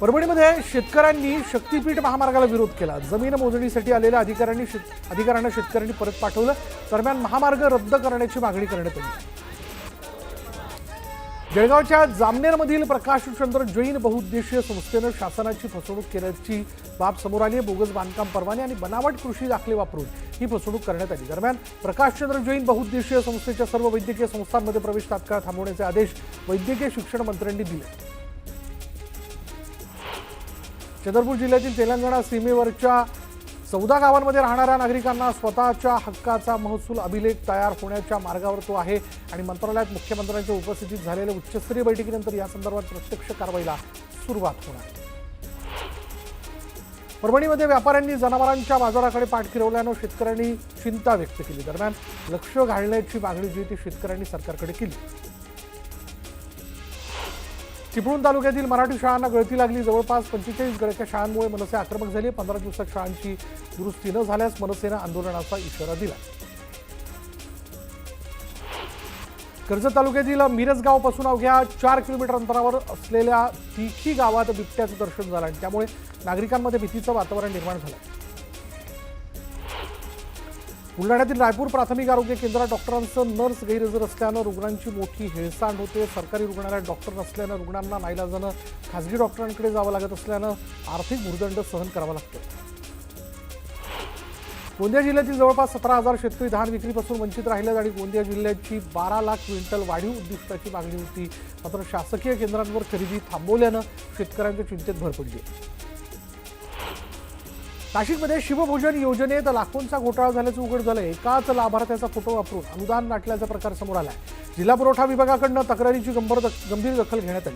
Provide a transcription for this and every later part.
परभणीमध्ये शेतकऱ्यांनी शक्तीपीठ महामार्गाला विरोध केला। जमीन मोजणीसाठी आलेल्या अधिकाऱ्यांना शेतकऱ्यांनी परत पाठवलं। दरम्यान महामार्ग रद्द करण्याची मागणी करण्यात आली। जळगावच्या जामनेरमधील प्रकाशचंद्र जैन बहुउद्देशीय संस्थेनं शासनाची फसवणूक केल्याची बाब समोर आली आहे। बोगस बांधकाम परवाने आणि बनावट कृषी दाखले वापरून ही फसवणूक करण्यात आली। दरम्यान प्रकाशचंद्र जैन बहुउद्देशीय संस्थेच्या सर्व वैद्यकीय संस्थांमध्ये प्रवेश तात्काळ थांबवण्याचे आदेश वैद्यकीय शिक्षण मंत्र्यांनी दिले। चंद्रपूर जिल्ह्यातील तेलंगणा सीमेवरच्या 14 गावांमध्ये राहणाऱ्या नागरिकांना स्वतःच्या हक्काचा महसूल अभिलेख तयार होण्याच्या मार्गावर तो आहे आणि मंत्रालयात मुख्यमंत्र्यांच्या उपस्थितीत झालेल्या उच्चस्तरीय बैठकीनंतर या संदर्भात प्रत्यक्ष कारवाईला सुरुवात होणार आहे। परभणीमध्ये व्यापाऱ्यांनी जनावरांच्या बाजाराकडे पाठ फिरवल्यानं शेतकऱ्यांनी चिंता व्यक्त केली। दरम्यान लक्ष घालण्याची मागणी जी ती शेतकऱ्यांनी सरकारकडे केली। चिपळूण तालुक्यातील मराठी शाळांना गळती लागली। जवळपास 45 गळत्या शाळांमुळे मनसे आक्रमक झाली। 15 दिवसात शाळांची दुरुस्ती न झाल्यास मनसेनं आंदोलनाचा इशारा दिला। कर्जत तालुक्यातील मिरजगावपासून अवघ्या 4 किलोमीटर अंतरावर असलेल्या तिखी गावात बिबट्याचं दर्शन झालं आणि त्यामुळे नागरिकांमध्ये भीतीचं वातावरण निर्माण झालं। बुलढाण्यातील रायपूर प्राथमिक आरोग्य केंद्रात डॉक्टरांचं नर्स गैरहजर असल्यानं रुग्णांची मोठी हेळसांड होते। सरकारी रुग्णालयात डॉक्टर नसल्यानं रुग्णांना नाईलाजानं खासगी डॉक्टरांकडे जावं लागत असल्यानं आर्थिक भुर्दंड सहन करावा लागतो। गोंदिया जिल्ह्यातील जवळपास 17,000 शेतकरी धान विक्रीपासून वंचित राहिलेत आणि गोंदिया जिल्ह्याची 12 लाख क्विंटल वाढीव उद्दिष्टाची मागणी होती। मात्र शासकीय केंद्रांवर खरेदी थांबवल्यानं शेतकऱ्यांच्या चिंतेत भर पडली। नाशिकमध्ये शिवभोजन योजनेत लाखोंचा घोटाळा झाल्याचं उघड झालंय। एकाच लाभार्थ्याचा फोटो वापरून अनुदान लाटल्याचा प्रकार समोर आलाय। जिल्हा पुरवठा विभागाकडून तक्रारीची गंभीर दखल घेण्यात आली।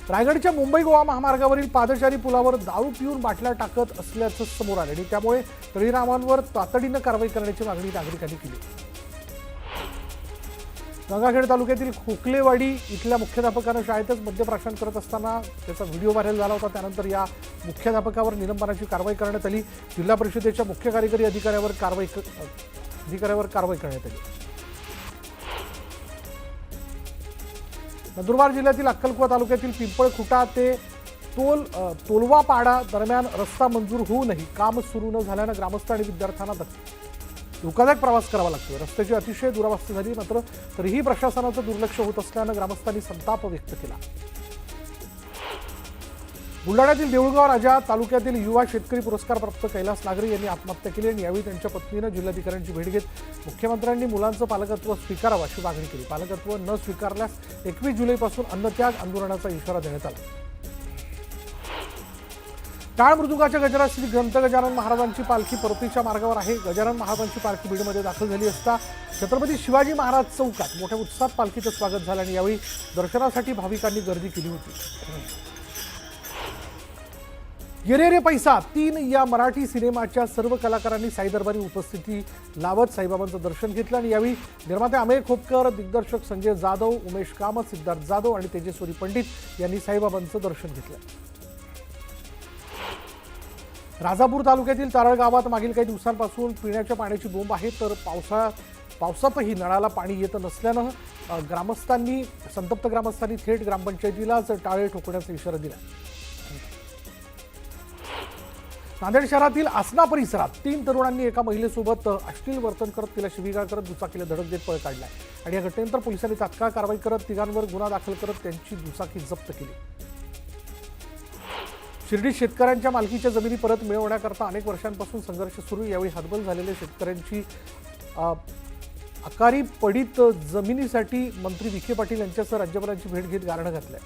रायगडच्या मुंबई गोवा महामार्गावरील पादचारी पुलावर दारू पिऊन बाटल्या टाकत असल्याचं समोर आलं आणि त्यामुळे तळीरामांवर तातडीनं कारवाई करण्याची मागणी नागरिकांनी केली। गंगाखेड तालुक्यातील खोकलेवाडी इथल्या मुख्याध्यापकानं शाळेतच मद्यप्राशन करत असताना त्याचा व्हिडिओ व्हायरल झाला होता। त्यानंतर या मुख्याध्यापकावर निलंबनाची कारवाई करण्यात आली। जिल्हा परिषदेच्या मुख्य कार्यकारी अधिकाऱ्यावर कारवाई करण्यात आली। नंदुरबार जिल्ह्यातील अक्कलकुवा तालुक्यातील पिंपळखुटा ते तोलवापाडा दरम्यान रस्ता मंजूर होऊनही काम सुरू न झाल्यानं ग्रामस्थ आणि विद्यार्थ्यांना धोकादायक प्रवास करावा लागतो। रस्त्याची अतिशय दुरावस्था झाली, मात्र तरीही प्रशासनाचं दुर्लक्ष होत असल्यानं ग्रामस्थांनी संताप व्यक्त केला। बुलढाण्यातील देऊळगाव राजा तालुक्यातील युवा शेतकरी पुरस्कार प्राप्त कैलास नागरे यांनी आत्महत्या केली आणि यावेळी त्यांच्या पत्नीनं जिल्हाधिकाऱ्यांची भेट घेत मुख्यमंत्र्यांनी मुलांचं पालकत्व स्वीकारावं अशी मागणी केली। पालकत्व न स्वीकारल्यास 21 जुलैपासून अन्नत्याग आंदोलनाचा इशारा देण्यात आला। टाळ मृदुंगाच्या गजरात श्री ग्रंथ गजानन महाराजांची पालखी परतीच्या मार्गावर आहे। गजानन महाराजांची पालखी बीडमध्ये दाखल झाली असता छत्रपती शिवाजी महाराज चौकात मोठ्या उत्साहात पालखीचं स्वागत झालं आणि यावेळी दर्शनासाठी भाविकांनी गर्दी केली होती। ये रे रे पैसा 3 या मराठी सिनेमाच्या सर्व कलाकारांनी साई दरबारी उपस्थिती लावत साईबाबांचं दर्शन घेतलं आणि यावेळी निर्माते अमेय खोपकर, दिग्दर्शक संजय जाधव, उमेश कामत, सिद्धार्थ जाधव आणि तेजस्वरी पंडित यांनी साईबाबांचं दर्शन घेतलं। राजापूर तालुक्यातील तारळ गावात मागील काही दिवसांपासून पिण्याच्या पाण्याची बोंब आहे, तर पावसातही नळाला पाणी येत नसल्यानं संतप्त ग्रामस्थांनी थेट ग्रामपंचायतीलाच टाळे ठोकण्याचा इशारा दिला। नांदेड शहरातील आसना परिसरात 3 तरुणांनी एका महिलेसोबत अश्लील वर्तन करत तिला शिवीगाळ करत दुचाकीला धडक देत पळ काढलाय आणि या घटनेनंतर पोलिसांनी तात्काळ कारवाई करत तिघांवर गुन्हा दाखल करत त्यांची दुचाकी जप्त केली। शिर्डीत शेतकऱ्यांच्या मालकीच्या जमिनी परत मिळवण्याकरता अनेक वर्षांपासून संघर्ष सुरू। यावेळी हतबल झालेल्या शेतकऱ्यांची अकाली पडीत जमिनीसाठी मंत्री विखे पाटील यांच्यासह राज्यपालांची भेट घेत गारठं घातलंय।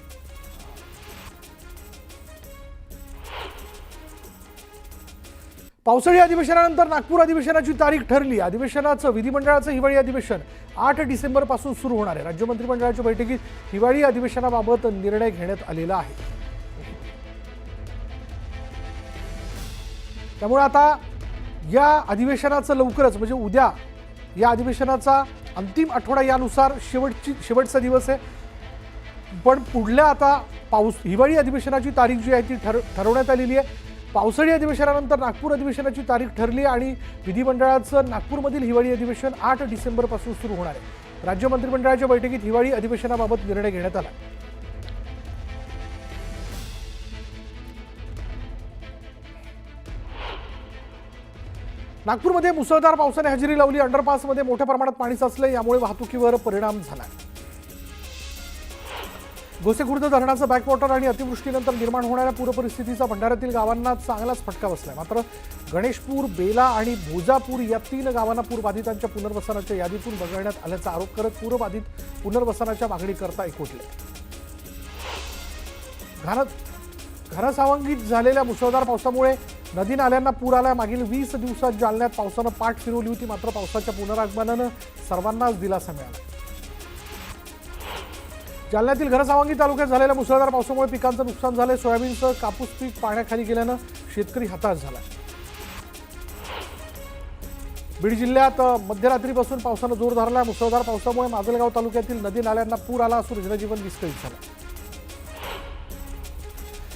पावसाळी अधिवेशनानंतर नागपूर अधिवेशनाची तारीख ठरली। अधिवेशनाचं विधिमंडळाचं हिवाळी अधिवेशन 8 डिसेंबरपासून सुरू होणार आहे। राज्य मंत्रिमंडळाच्या बैठकीत हिवाळी अधिवेशनाबाबत निर्णय घेण्यात आलेला आहे। त्यामुळे आता या अधिवेशनाचं लवकरच म्हणजे उद्या या अधिवेशनाचा अंतिम आठवडा यानुसार शेवटचा दिवस आहे। पण पुढल्या आता हिवाळी अधिवेशनाची तारीख जी आहे ती ठरवण्यात आलेली आहे। पावसाळी अधिवेशनानंतर नागपूर अधिवेशनाची तारीख ठरली आणि विधिमंडळाचं नागपूरमधील हिवाळी अधिवेशन 8 डिसेंबरपासून सुरू होणार आहे। राज्य मंत्रिमंडळाच्या बैठकीत हिवाळी अधिवेशनाबाबत निर्णय घेण्यात आला। नागपूरमध्ये मुसळधार पावसाने हजेरी लावली. अंडरपासमध्ये मोठ्या प्रमाणात पाणी साचले, यामुळे वाहतुकीवर परिणाम झाला. गोसेखुर्द धरणाचं बॅकवॉटर आणि अतिवृष्टीनंतर निर्माण होणाऱ्या पूरपरिस्थितीचा भंडाऱ्यातील गावांना चांगलाच फटका बसलाय. मात्र गणेशपूर, बेला आणि भोजापूर या 3 गावांना पूरबाधितांच्या पुनर्वसनाच्या यादीतून वगळण्यात आल्याचा आरोप करत पूरबाधित पुनर्वसनाच्या मागणीकरता एकवटले. घनसावंगीत झालेल्या मुसळधार पावसामुळे नदी नाल्यांना पूर आला. मागील 20 दिवसात जालन्यात पावसानं पाठ फिरवली होती, मात्र पावसाच्या पुनरागमनानं सर्वांनाच दिलासा मिळाला. जालन्यातील घनसावंगी तालुक्यात झालेल्या मुसळधार पावसामुळे पिकांचं नुकसान झालंय. सोयाबीनसह कापूस पीक पाण्याखाली गेल्यानं शेतकरी हताश झाला. बीड जिल्ह्यात मध्यरात्रीपासून पावसानं जोर धरला. मुसळधार पावसामुळे माजलगाव तालुक्यातील नदी नाल्यांना पूर आला असून जनजीवन विस्कळीत झालं.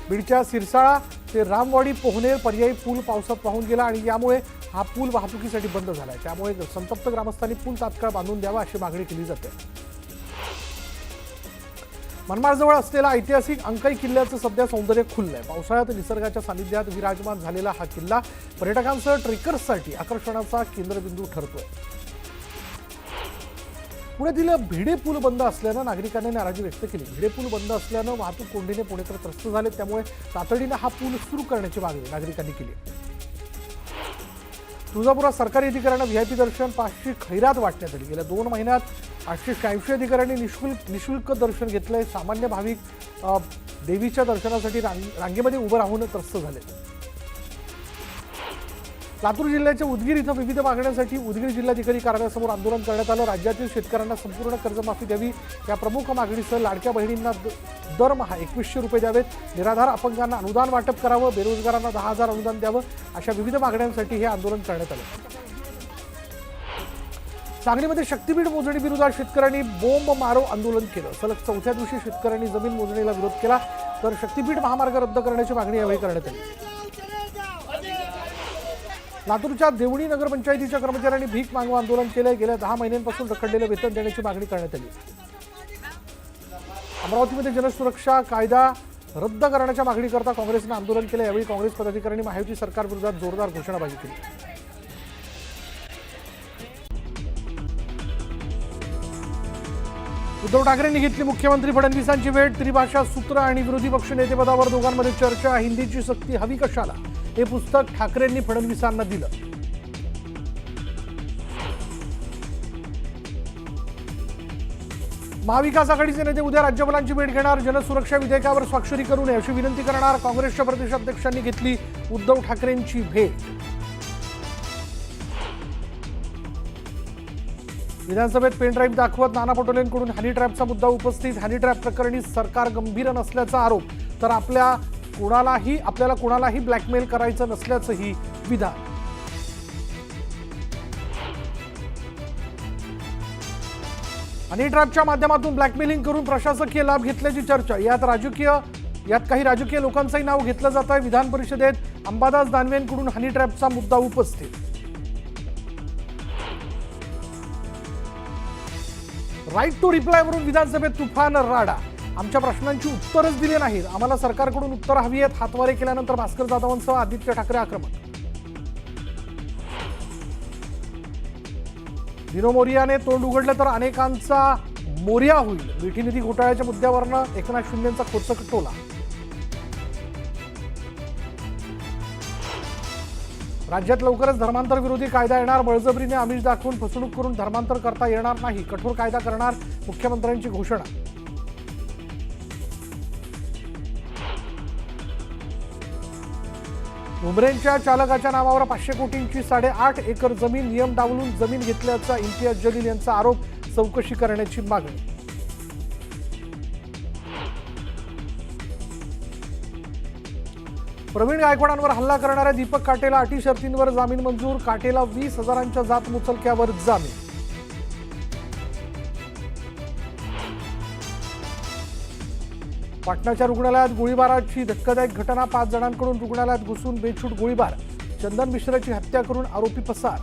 बीडच्या सिरसाळा ते रामवाडी पोहनेर पर्यायी पूल पावसात वाहून गेला आणि यामुळे हा पूल वाहतुकीसाठी बंद झालाय. त्यामुळे संतप्त ग्रामस्थांनी पूल तात्काळ बांधून द्यावा अशी मागणी केली जाते. मनमाडजवळ असलेला ऐतिहासिक अंकाई किल्ल्याचं सध्या सौंदर्य खुललंय. पावसाळ्यात निसर्गाच्या सानिध्यात विराजमान झालेला हा किल्ला पर्यटकांसह ट्रेकर्ससाठी आकर्षणाचा केंद्रबिंदू ठरतोय. पुण्यातील भिडे पूल बंद असल्यानं नागरिकांनी नाराजी व्यक्त केली. भिडे पूल बंद असल्यानं वाहतूक कोंडीने पुणेकर त्रस्त झाले. त्यामुळे तातडीनं हा पूल सुरू करण्याची मागणी नागरिकांनी केली. तुळजापुरात सरकारी अधिकाऱ्यांना व्हीआयपी दर्शन पासची खैरात वाटण्यात आली. गेल्या 2 महिन्यात 886 अधिकाऱ्यांनी निशुल्क दर्शन घेतलंय. सामान्य भाविक देवीच्या दर्शनासाठी रांगेमध्ये उभं राहून त्रस्त झाले. लातूर जिल्ह्याच्या उदगीर इथं विविध मागण्यांसाठी उदगीर जिल्हाधिकारी कार्यालयासमोर आंदोलन करण्यात आलं. राज्यातील शेतकऱ्यांना संपूर्ण कर्जमाफी द्यावी या प्रमुख मागणीसह लाडक्या बहिणींना दरमहा 2100 रुपये द्यावेत, निराधार अपंगांना अनुदान वाटप करावं, बेरोजगारांना 10,000 अनुदान द्यावं, अशा विविध मागण्यांसाठी हे आंदोलन करण्यात आलं. सांगलीमध्ये शक्तीपीठ मोजणी विरोधात शेतकऱ्यांनी बोंब मारो आंदोलन केलं. सलग 4थ्या दिवशी शेतकऱ्यांनी जमीन मोजणीला विरोध केला, तर शक्तीपीठ महामार्ग रद्द करण्याची मागणी यावेळी करण्यात आली. लातूरच्या देवणी नगरपंचायतीच्या कर्मचाऱ्यांनी भीक मागवा आंदोलन केलंय. गेल्या 10 महिन्यांपासून रखडलेलं वेतन देण्याची मागणी करण्यात आली. अमरावतीमध्ये जनसुरक्षा कायदा रद्द करण्याच्या मागणीकरता काँग्रेसनं आंदोलन केलं. यावेळी काँग्रेस पदाधिकाऱ्यांनी महायुती सरकारविरोधात जोरदार घोषणाबाजी केली. उद्धव ठाकरेंनी घेतली मुख्यमंत्री फडणवीसांची भेट. त्रिभाषा सूत्र आणि विरोधी पक्ष नेतेपदावर दोघांमध्ये चर्चा. हिंदीची सक्ती हवी कशाला, हे पुस्तक ठाकरेंनी फडणवीसांना दिलं. महाविकास आघाडीचे नेते उद्या राज्यपालांची भेट घेणार. जनसुरक्षा विधेयकावर स्वाक्षरी करू नये अशी विनंती करणार. काँग्रेसच्या प्रदेशाध्यक्षांनी घेतली उद्धव ठाकरेंची भेट. विधानसभेत पेन ड्राईव्ह दाखवत नाना पटोलेंकडून हनी ट्रॅपचा मुद्दा उपस्थित. हनी ट्रॅप प्रकरणी सरकार गंभीर नसल्याचा आरोप, तर आपल्याला कोणालाही ब्लॅकमेल करायचं नसल्याचंही विधान. हनी ट्रॅपच्या माध्यमातून ब्लॅकमेलिंग करून प्रशासकीय लाभ घेतल्याची चर्चा. यात काही राजकीय लोकांचंही नाव घेतलं जात आहे. विधान परिषदेत अंबादास दानवेंकडून हनी ट्रॅपचा मुद्दा उपस्थित. राईट टू रिप्लायवरून विधानसभेत तुफान राडा. आमच्या प्रश्नांची उत्तरच दिली नाहीत, आम्हाला सरकारकडून उत्तरं हवी आहेत. हातवारे केल्यानंतर भास्कर जाधवांसह आदित्य ठाकरे आक्रमक. दिनो मोरियाने तोंड उघडलं तर अनेकांचा मोर्या होईल. मिठी निधी घोटाळ्याच्या मुद्द्यावरनं एकनाथ शिंदेंचा खोचक टोला. राज्यात लवकरच धर्मांतर विरोधी कायदा येणार. बळजबरीने आमिष दाखवून फसवणूक करून धर्मांतर करता येणार नाही. कठोर कायदा करणार, मुख्यमंत्र्यांची घोषणा. उमरेंच्या चालकाच्या नावावर 500 कोटींची 8.5 एकर जमीन, नियम डावलून जमीन घेतल्याचा इम्तियाज जलील यांचा आरोप. चौकशी करण्याची मागणी. प्रवीण गायकवाडांवर हल्ला करणाऱ्या दीपक काटेला अटी शर्तींवर जामीन मंजूर. काटेला 20,000च्या जात मुचलक्यावर जामीन. पाटणाच्या रुग्णालयात गोळीबाराची धक्कादायक घटना. 5 जणांकडून रुग्णालयात घुसून बेछूट गोळीबार. चंदन मिश्राची हत्या करून आरोपी पसार.